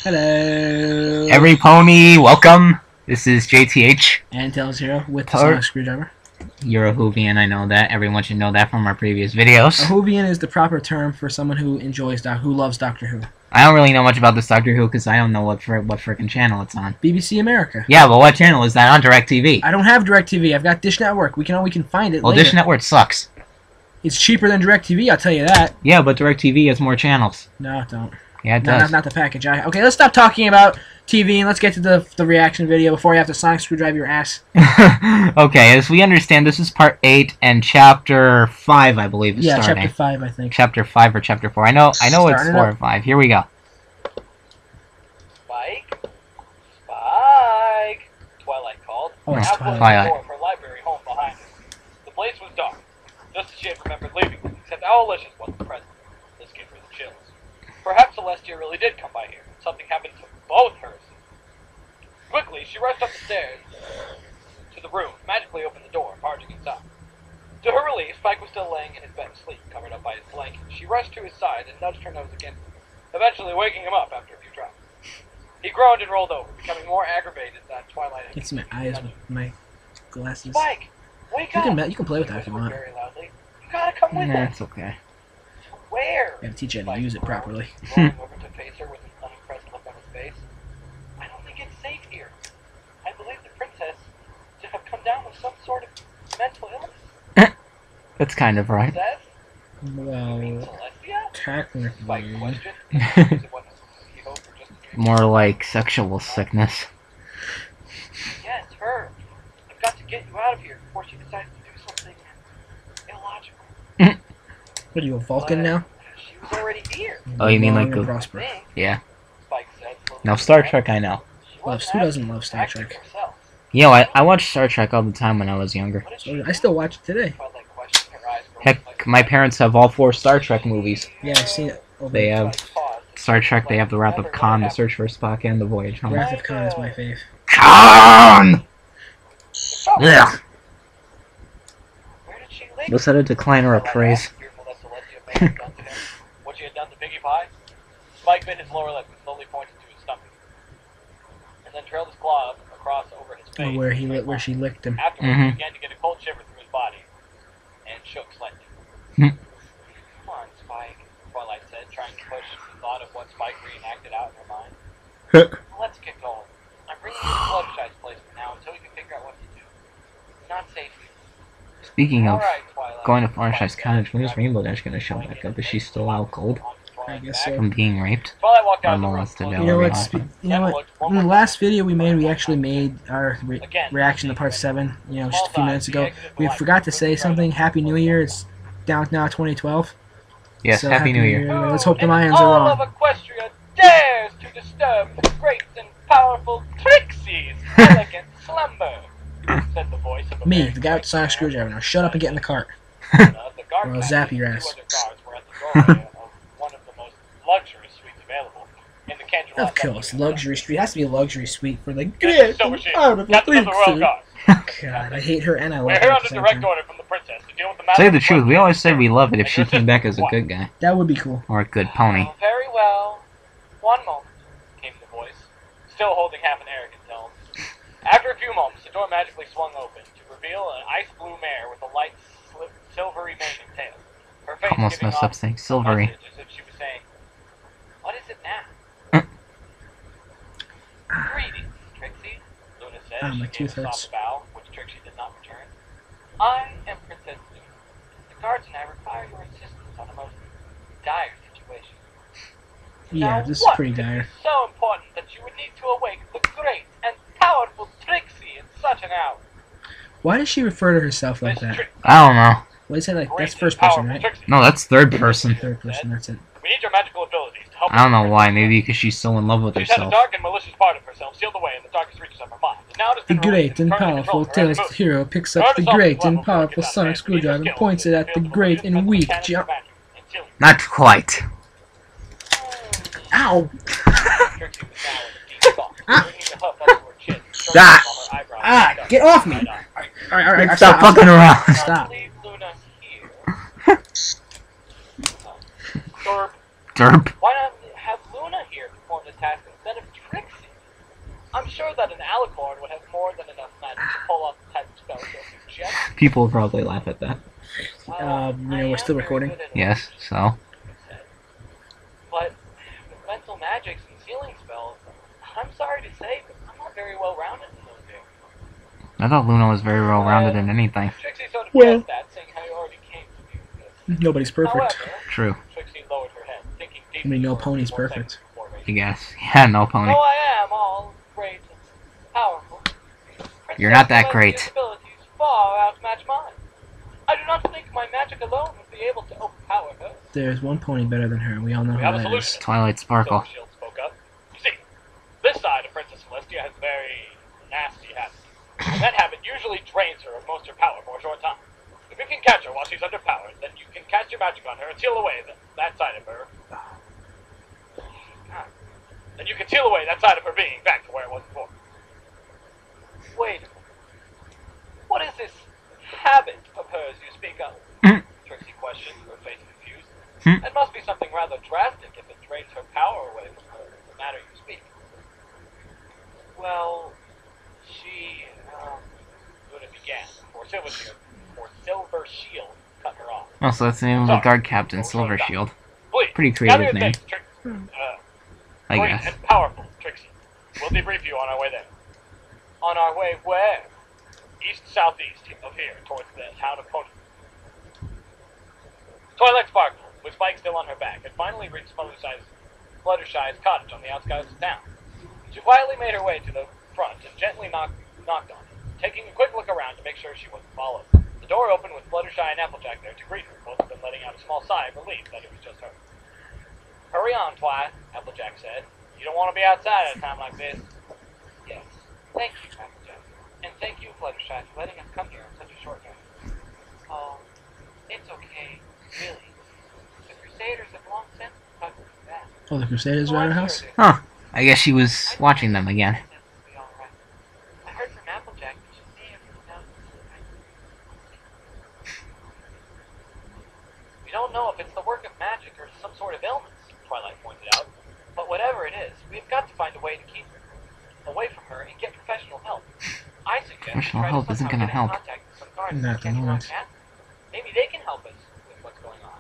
Hello. Every pony, welcome. This is JTH. And Tail Zero with the sonic screwdriver. You're a Whovian, I know that. Everyone should know that from our previous videos. A Whovian is the proper term for someone who enjoys who loves Doctor Who. I don't really know much about this Doctor Who because I don't know what frickin' channel it's on. BBC America. Yeah, but what channel is that on DirecTV? I don't have DirecTV. I've got Dish Network. We can find it. Well, later. Dish Network sucks. It's cheaper than DirecTV, I'll tell you that. Yeah, but DirecTV has more channels. No, it don't. Yeah, it does. Not the package. Okay, let's stop talking about TV and let's get to the reaction video before you have to sonic screwdrive your ass. Okay, as we understand, this is part 8 and chapter 5, I believe, is starting. Chapter 5, I think. Chapter 5 or chapter 4. I know it's 4 or 5. Here we go. Spike? Spike! Twilight called. Oh, it's Twilight. The door of her library home behind her. The place was dark, just as she had remembered leaving it, except Owlicious wasn't present. This gave her the chills. Perhaps Celestia really did come by here. Something happened to both hers. Quickly, she rushed up the stairs to the room, magically opened the door, barging inside. To her relief, Spike was still laying in his bed asleep, covered up by his blanket. She rushed to his side and nudged her nose against him, eventually waking him up after a few tries. He groaned and rolled over, becoming more aggravated than Twilight. It's my eyes with my glasses. Spike, wake up! You can play with that if you want. Very loudly. You gotta come with us. It's okay. Where? You gotta teach you how to use it properly. Rolling over to face her with an unimpressed look on his face. I don't think it's safe here. I believe the princess to have come down with some sort of mental illness. That's kind of right. Says? Well, Celestia? Spike technically. questioned. It wasn't he hoped for just a dream. More like sexual sickness. Yes, her. I've got to get you out of here before she decides to do something illogical. What are you, a Vulcan now? She was already here. Oh, you mean like Long and a... prosper. Yeah. Spike said. Now, Star Trek I know. Who doesn't love Star Trek? You know, I watched Star Trek all the time when I was younger. So I still watch it today. Heck, my parents have all 4 Star Trek movies. Yeah, I've seen it. They have Star Trek, they have the Wrath of Khan, the Search for Spock, and the Voyage Home. Wrath of Khan is my fave. Khan! Ugh. Was that a decline or a praise? What she had done to Piggy Pie? Spike bit his lower lip and slowly pointed to his stomach, and then trailed his claw across over his face. Oh, where she licked him. Afterwards, he began to get a cold shiver through his body, and shook slightly. Come on, Spike, Twilight said, trying to push the thought of what Spike reenacted out in her mind. Let's get going. I'm bringing you to Fluttershy's place for now until we can figure out what to do. It's not safe here. Speaking of All right, Twilight, going to Fluttershy's cottage, when is Rainbow Dash going to show back up? Is she still out cold I guess so. from being raped? Twilight walked out Or of the room. molested? You know what? In the last video we made, we actually made our reaction to part 7. You know, just a few minutes ago. We forgot to say something. Happy New Year! It's down now 2012. Yes, So Happy New Year. Let's hope the Mayans all are of wrong. Equestria dares to disturb the great and powerful Trixie's elegant slumber, said the voice of a Me, very the guy with the sonic screwdriver. Now shut up and get in the cart. The guard Or I'll packed zap and your 2 ass. other guards were at the doorway of one of the most luxurious suites available in the Candelabra. Of course, luxury suite. It has to be a luxury suite for the This great is Silver Sheen, out of captain of the Royal the Guard. God, I hate her and I We're love here her at under the same direct time. order from the princess to deal with the matter. Say the of truth, we Equestria. always said we love it if she came back as a good guy. That would be cool. Or a good pony. Oh, very well. One moment, came the voice, still holding half an arrogant tone. After a few moments, the door magically swung open to reveal an ice-blue mare with a light, silvery mane and tail. Her face Almost giving messed off up saying a silvery. message as if she was saying, "What is it now?" Greetings, Trixie, Luna said as my she gave tooth a hurts. soft bow, which Trixie did not return. I am Princess Luna. The guards and I require your assistance on a most dire situation. Yeah, Now, this is what pretty could be dire. so important that you would need to awake the great and powerful Trixie in such an hour. Why does she refer to herself like Miss that? Trixie, I don't know. What is that like? great That's and first person, powerful right? Trixie. No, that's third person. Third person, that's it. We need your magical abilities to help I don't know us why, protect maybe her. because she's so in love with She's had a herself. dark and malicious part of herself sealed away in the darkest reaches of her mind. And now it has The been released great and currently powerful controlled her as a talented mood. hero picks up the great and powerful sonic screwdriver and points it at the great and weak jump. Not quite. Ow! Trixie was now in deep thought, bringing the hoof up to her chin, stroking Ah! while her eyebrows Ah! went up. Get off me! Right on. Alright, Stop fucking around. Stop. Leave Luna here. Derp. Derp. Why not have Luna here to on the task instead of Trixie. I'm sure that an alicorn would have more than enough magic to pull off the type of spell you're suggesting. People will probably laugh at that. We're still recording. Yes, so. But with mental magics and sealing spells, I'm sorry to say, but I'm not very well rounded in those areas. I thought Luna was very well rounded in anything. Trixie sort of Well, guessed that, saying how you already came to me with this. nobody's perfect. However, True. Trixie lowered her head, thinking I deeply mean, no for a pony's few more perfect. seconds before I raising guess. Yeah, no pony. Though I am all great and powerful, You're not that Princess great. Molestia's abilities far outmatch mine. I do not think my magic alone would be able to overpower her. There's one pony better than her. We all know We who have a that solution. is. Twilight Sparkle. Silvershield spoke up. You see, this side of Princess Molestia has very nasty habits. And that habit usually drains her of most of her power for a short time. If you can catch her while she's underpowered, then you can cast your magic on her and seal away that side of her. God. Then you can seal away that side of her being back to where it was before. Wait. What is this habit of hers you speak of? Trixie questioned, her face confused. It must be something rather drastic if it drains her power away from her, the matter you speak. Well, she, Luna began, for Silver Shield cut her off. Oh, so that's the name of the guard captain, Silver Shield. Please, Pretty gather creative your name, things, I great guess. and powerful, Trixie. We'll debrief you on our way there. On our way where? East-southeast of here, towards the town of Pony. Twilight Sparkle, with Spike still on her back, had finally reached Fluttershy's cottage on the outskirts of town. She quietly made her way to the front and gently knocked on it, taking a quick look around to make sure she wasn't followed. The door opened with Fluttershy and Applejack there to greet her, both of them letting out a small sigh of relief that it was just her. Hurry on, Twi, Applejack said. You don't want to be outside at a time like this. Yes. Thank you, Applejack. And thank you, Fluttershy, for letting us come here on such a short notice. Oh, it's okay, really. The Crusaders have long since cut us back. Oh, the Crusaders are at our house? Huh. I guess she was watching them again. I heard from Applejack that she may have pronounced We don't know if it's the work of magic or some sort of illness, Twilight pointed out. But whatever it is, we've got to find a way to keep her away from her and get professional help. I suggest Professional help isn't gonna help. Not at the moment. Maybe they can help us with what's going on.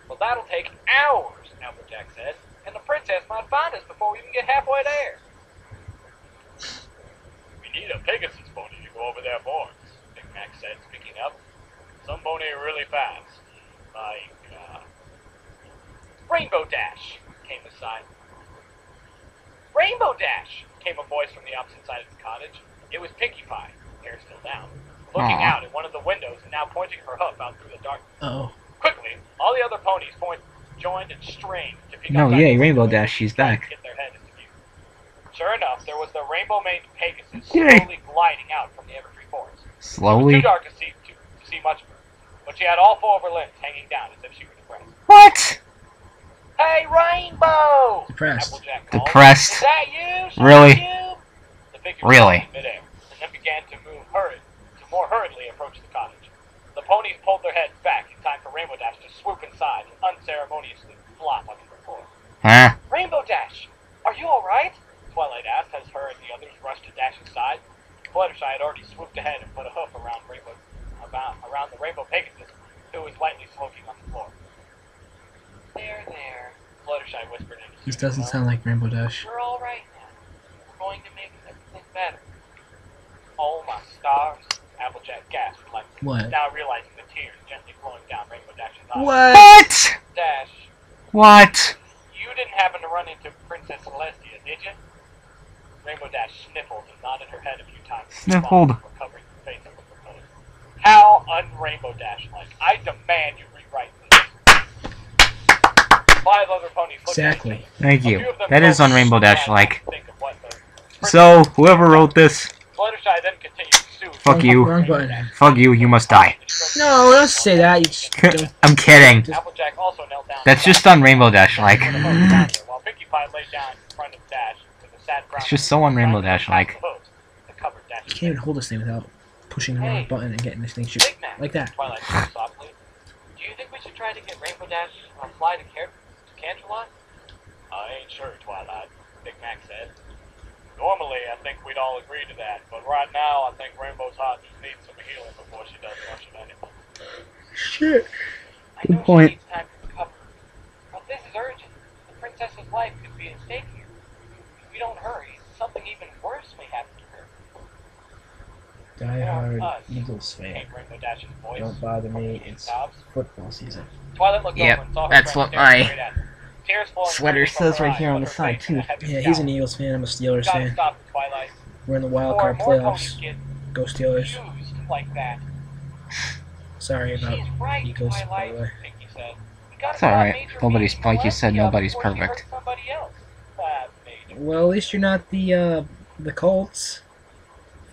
Well, that'll take hours, Applejack said, and the princess might find us before we even get halfway there. We need a Pegasus pony to go over their boards, Big Mac said, speaking up. Some pony are really fast, like, Rainbow Dash, came the sign. Rainbow Dash, came a voice from the opposite side of the cottage. It was Pinkie Pie, hair still down, looking out at one of the windows and now pointing her hoof out through the darkness. Uh-oh. Quickly, all the other ponies joined and strained to pick No, up yay, Rainbow Dash, she's back. Get their head into view. Sure enough, there was the rainbow-maned Pegasus Yay. slowly gliding out from the Evergreen Forest. It was Slowly? too dark to see much of her, but she had all four of her limbs hanging down as if she were depressed. What? Hey, Rainbow! Depressed. Applejack called. Depressed. Is that you? Really? You? The figure Really? stopped in midair, and then began to more hurriedly approach the cottage. The ponies pulled their heads back in time for Rainbow Dash to swoop inside and unceremoniously flop onto the floor. Huh? Rainbow Dash, are you all right? Twilight asked as her and the others rushed to Dash's side. Fluttershy had already swooped ahead and put a hoof around the Rainbow Pegasus, who was lightly smoking on the floor. There, Fluttershy whispered into This doesn't sound like Rainbow Dash. We're all right now. We're going to make everything better. Oh my stars! Applejack gasped like What? now realizing the tears gently flowing down Rainbow Dash's eyes. What? Dash, What? you didn't happen to run into Princess Molestia, did you? Rainbow Dash sniffled and nodded her head a few times. Sniffled. Recovering her face up with her pose. How un-Rainbow Dash-like. I demand you rewrite this. 5 other ponies looked at each Exactly. other. Thank A you. few of them That is on focused Rainbow on Dash that like. to think of what the- So, whoever wrote this, Fluttershy then continued to soothe. fuck you. Wrong button. Fuck you must die. No, don't say that. You just don't. I'm kidding. Applejack also knelt down. That's just on Rainbow Dash like. While Pinkie Pie lay down in front of Dash with a sad frown. It's just so on Rainbow Dash like. The covered Dash. You can't even hold this thing without pushing the wrong button and getting this thing shoot. Big Mac, Like that. Twilight said softly. Do you think we should try to get Rainbow Dash on fly to Canterlot? I ain't sure, Twilight, Big Mac said. Normally, I think we'd all agree to that, but right now, I think Rainbow's heart just needs some healing before she does much of anything. Shit. I Good know point. she needs time to recover, but this is urgent. The princess's life could be at stake here. If we don't hurry, something even worse may happen to her. Die Hard Us, Eagles fan. came Rainbow Dash's voice. Don't bother from me. between It's sobs. football season. Twilight looked Yep, over and saw her that's friend what staring my straight at her. Tears flowing sweater freely from says her right eyes, here on but the her side, face in a too. heavy Yeah, he's scowl. an Eagles fan. I'm a Steelers Gotta fan. stop it, Twilight. We're in the wild Before card more ponies playoffs. get Go Steelers. used like that. Sorry about She's right, Eagles, by Twilight, the way. Pinky said. We gotta It's stop alright. Major Nobody's, beating like you said, Molestia nobody's before she hurts perfect. somebody else. Major. Well, at least you're not the Colts.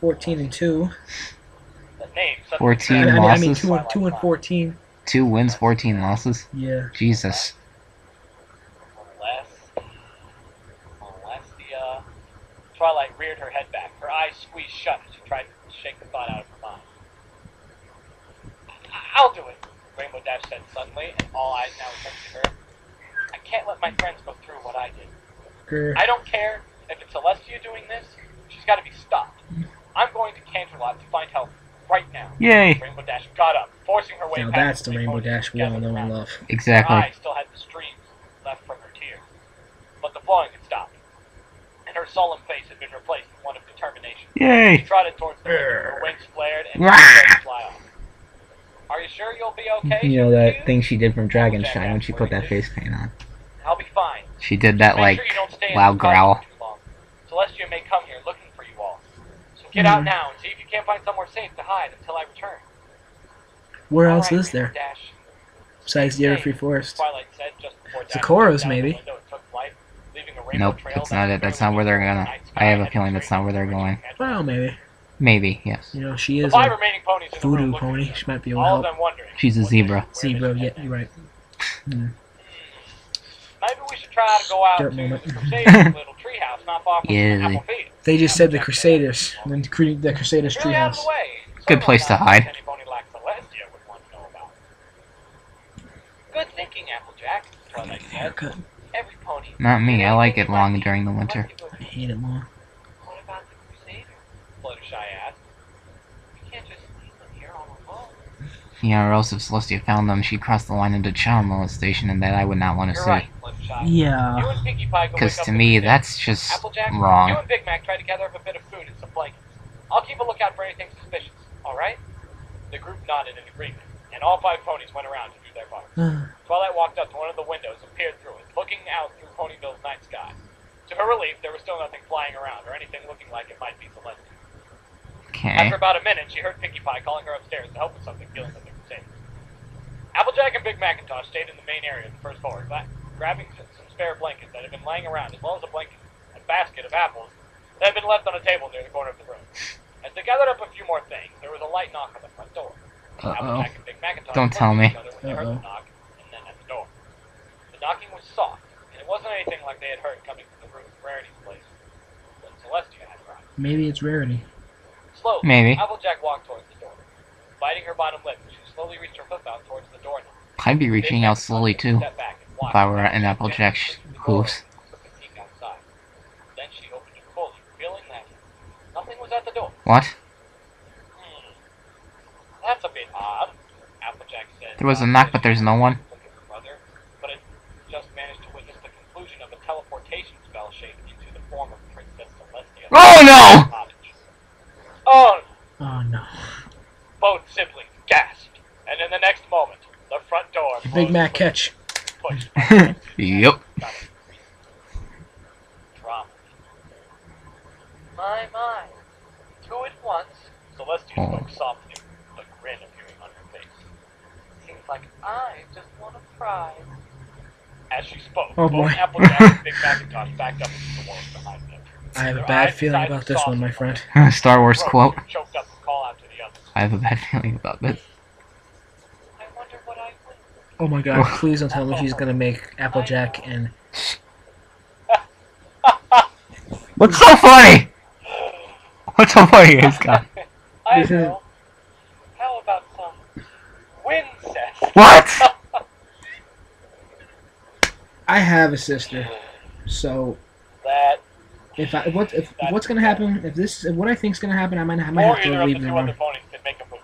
14-2. The name suddenly 14 turned I mean, losses? 2-14. 2 wins, 14 losses? Yeah. Jesus. Molestia. Twilight reared her head back. Her eyes squeezed shut as she tried to shake the thought out of her mind. I'll do it, Rainbow Dash said suddenly, and all eyes now turned to her. I can't let my friends go through what I did. Grr. I don't care if it's Celestia doing this. She's got to be stopped. I'm going to Canterlot to find help right now. Yay! Rainbow Dash got up, forcing her way Now past that's the three Rainbow ponies Dash we gathered all know and around her. love. Her Exactly. eyes still had the streams left from her tears, but the flowing had stopped, and her solemn face had been replaced with one of determination. She Yay! trotted towards the window, her wings flared, and she Rah! was ready to fly off. Are you sure you'll be okay? You know she that refused? thing she did from Dragonshine when she put that face paint on. I'll be fine. She did that, Make like, sure you don't stay in loud this car growl. for too long. Celestia may come here looking for you all. So get out now and see if you can't find somewhere safe to hide until I return. Where All else right, is there? Rainbow Dash. Besides the Everfree Forest. Twilight said just before Dash Socorro's, down the maybe. window and took flight, leaving a rainbow Nope, trail that's that not was it. That's barely not where they're visible in the gonna... night I have sky a feeling that's not where they're going. Well, maybe. Maybe, yes. You know, she The is 5 a remaining ponies in the voodoo room looked at pony. each other, She might be able to all of help. them wondering She's a what zebra. this- where Zebra, this yeah, should you're right. Mm. Maybe we should try to go out Dirt to moment. the Crusaders' little treehouse not far from Yeah. Apple Field. They just said the Applejack Crusaders. said, The Crusaders It's really out of treehouse. the way. Good place to Certainly not hide. any pony like Celestia would want to know about. Good thinking, Applejack, Twilight said. Haircut. Every pony. Not me, I like it long Anything during the you like winter. to go I hate it long. What about the Crusaders? Fluttershy asked. We can't just leave them here all alone. Yeah, or else if Celestia found them, she'd cross the line into child molestation, and that I would not want to You're see. right, Fluttershy. Yeah. You and Pinkie Pie go Because wake up to the me, Crusaders. that's just Applejack, you wrong. and Big Mac try to gather up a bit of food and some blankets. I'll keep a lookout for anything suspicious, alright? The group nodded in agreement, and all 5 ponies went around to do their part. Twilight walked up to one of the windows and peered through it, looking out through Ponyville's night sky. To her relief, there was still nothing flying around, or anything looking like it might be Celestia. Okay. After about a minute, she heard Pinkie Pie calling her upstairs to help with something dealing with the Crusaders. Applejack and Big Macintosh stayed in the main area of the first floor, grabbing some spare blankets that had been laying around, as well as a blanket and basket of apples that had been left on a table near the corner of the room. As they gathered up a few more things, there was a light knock on the front door. Uh-oh. Applejack and Big Macintosh Don't looked tell at me. each other when they heard the knock, and then at the door. The knocking was soft, and it wasn't anything like they had heard coming from the room of Rarity's place, but Celestia had arrived. Maybe it's Rarity. Slowly, Maybe. Applejack walked towards the door. Biting her bottom lip, she slowly reached her hoof out towards the doorknob. I'd be reaching out slowly, too, Stepped back and watched if I were as an she Applejack's gently pushed the door hooves. open and took a peek outside. Then she opened it fully, revealing that nothing was at the door. What? That's a bit odd, Applejack said. There was a knock, but there's no one. Looked at her brother, but it just managed to witness the conclusion of a teleportation spell shaped into the form of Princess Molestia. Oh, no! Oh! Oh no. Both siblings gasped, and in the next moment, the front door Big closed Mac quickly, catch. pushed by the Yep. Drama. My. 2 at once. Celestia spoke softly, a grin appearing on her face. Seems like I just won a prize. As she spoke, Oh, both boy. Applejack and Big Macintosh backed up into the walls behind them. I have a Their bad eyes feeling decided about to this one, soften my a friend. little. Star Wars Throats quote. were choked up to call out to the others. I have a bad feeling about this. I wonder what I win. Oh my god, please don't tell me she's gonna make Applejack and... What's so funny? What's so funny, guys? God. I This is- know. How about some wincest? What? I have a sister. So That if what's gonna happen, if what I think's gonna happen, I might have or to either of leave the the two other room. ponies could make a move.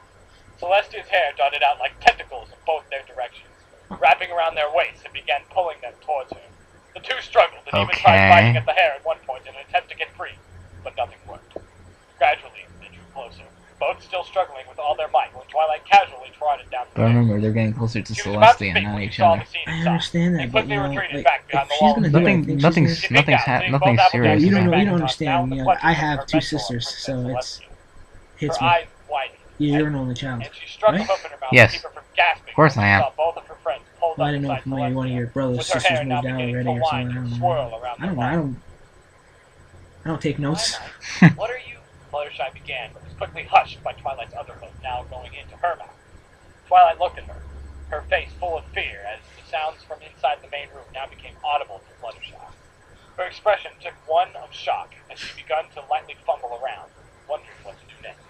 Celestia's hair darted out like tentacles in both their directions, wrapping around their waists and began pulling them towards her. The two struggled and even tried biting at the hair at one point in an attempt to get free, but nothing worked. Gradually, they drew closer, both still struggling with all their might when Twilight casually trotted down the But stairs. remember, they're getting closer to She was about to Celestia, speak not when she each saw other. the scene I inside. understand She that, but quickly retreated like, back behind if the she's wall. gonna do it, I think Nothing's she's nothing's Well, serious. you About don't it. understand. You know, I have two sisters, so it hits Her me. eyes widened. You're an only child, And she struck a right? hoof in her mouth Yes. to keep her from gasping. Of course I am. Saw both of her friends pulled Well, I up didn't know beside if maybe one of your Celestia, brothers, with her sisters hair now moved out beginning already to or something. wind I and don't swirl know. around I their don't bodies. I don't take notes. What are you? Fluttershy began, but was quickly hushed by Twilight's other hoof now going into her mouth. Twilight looked at her, her face full of fear as the sounds from inside the main room now became audible to Fluttershy. Her expression took one of shock as she began to lightly fumble around, wondering what to do next.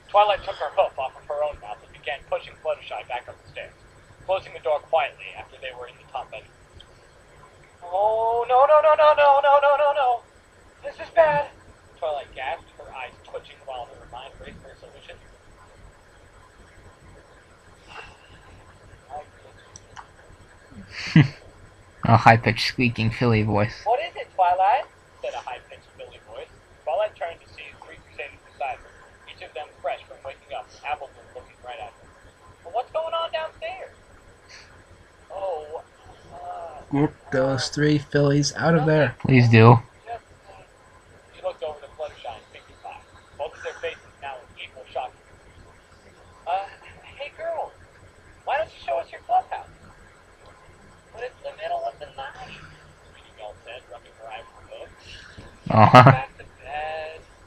Twilight took her hoof off of her own mouth and began pushing Fluttershy back up the stairs, closing the door quietly after they were in the top bedroom. Oh, no, no, no, no, no, no, no, no, no. This is bad. Twilight gasped, her eyes twitching while her mind raced for a solution. A high-pitched squeaking filly voice. What is it, Twilight? Said a high-pitched filly voice. Twilight turned to see three crusaders beside her, each of them fresh from waking up, Appleton looking right at her. Well, what's going on downstairs? Oh, Get those three fillies out of there. Please do. She looked over to Fluttershy and Pinkie Pie, both of their faces now in equal shock. Hey girls, why don't you show us your clubhouse? But it's the middle of the night, Sweetie Belle said, rubbing her eye with her hook. Back to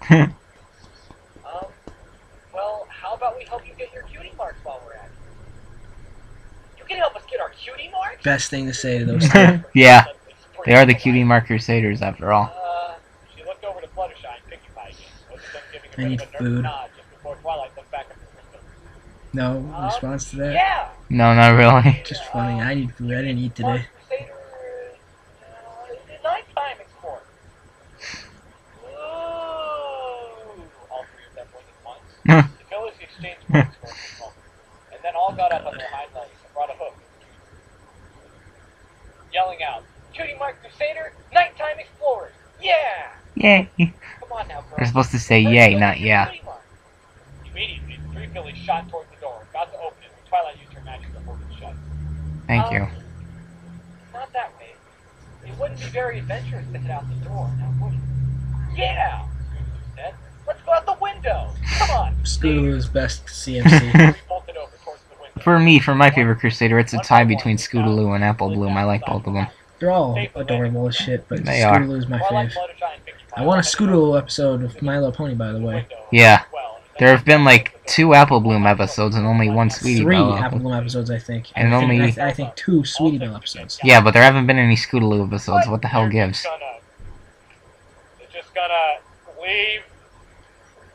bed. Well, how about we help you get your cutie marks while we're at it? You can help us get our cutie marks? Best thing to say to those three. Yeah, they are the cutie mark crusaders after all. She looked over to Fluttershy and Pinkie Pie again, both of them giving I a need bit of a food. nervous nod just before Twilight looked back at the window. No response to that. Yeah! No, not really. Just funny. I need food. I didn't eat today. Crusader, the nighttime explorer. Ooh! All three of them went at once. The fellows exchanged looks for a quick moment, and then all got up on their hind legs and brought a hook, yelling out, "Cutie Mark Crusader, nighttime explorers! Yeah! Yay. Come on now, girl. We're supposed to say yay, not yeah. Immediately, the three fillies shot towards the door, about to open it, when Twilight used her magic to hold it shut. Thank you. Not that way. It wouldn't be very adventurous to head out the door, now would it? Yeah! Scootaloo said. Let's go out the window! Come on! Scootaloo's best CMC. Bolted over towards the window. For me, for my favorite crusader, it's a tie between Scootaloo and Apple Bloom. I like both of them. They're all adorable as shit, but They are. Scootaloo's my fave. I want a Scootaloo episode of My Little Pony, by the way. Yeah. There have been like 2 Apple Bloom episodes and only 1 Sweetie 3 Belle. Apple Bloom epipisodes, I think. And I think 2 Sweetie Belle episodes. Yeah, but there haven't been any Scootaloo episodes. What the hell gives? They're just gonna leave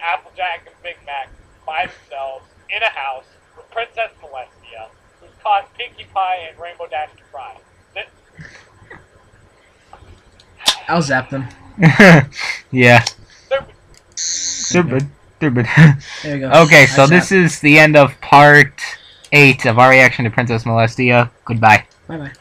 Applejack and Big Mac by themselves in a house with Princess Molestia, who's caused Pinkie Pie and Rainbow Dash to cry. I'll zap them. Yeah. Stupid. Stupid. There you go. Okay, so this is the end of part 8 of our reaction to Princess Molestia. Goodbye. Bye-bye.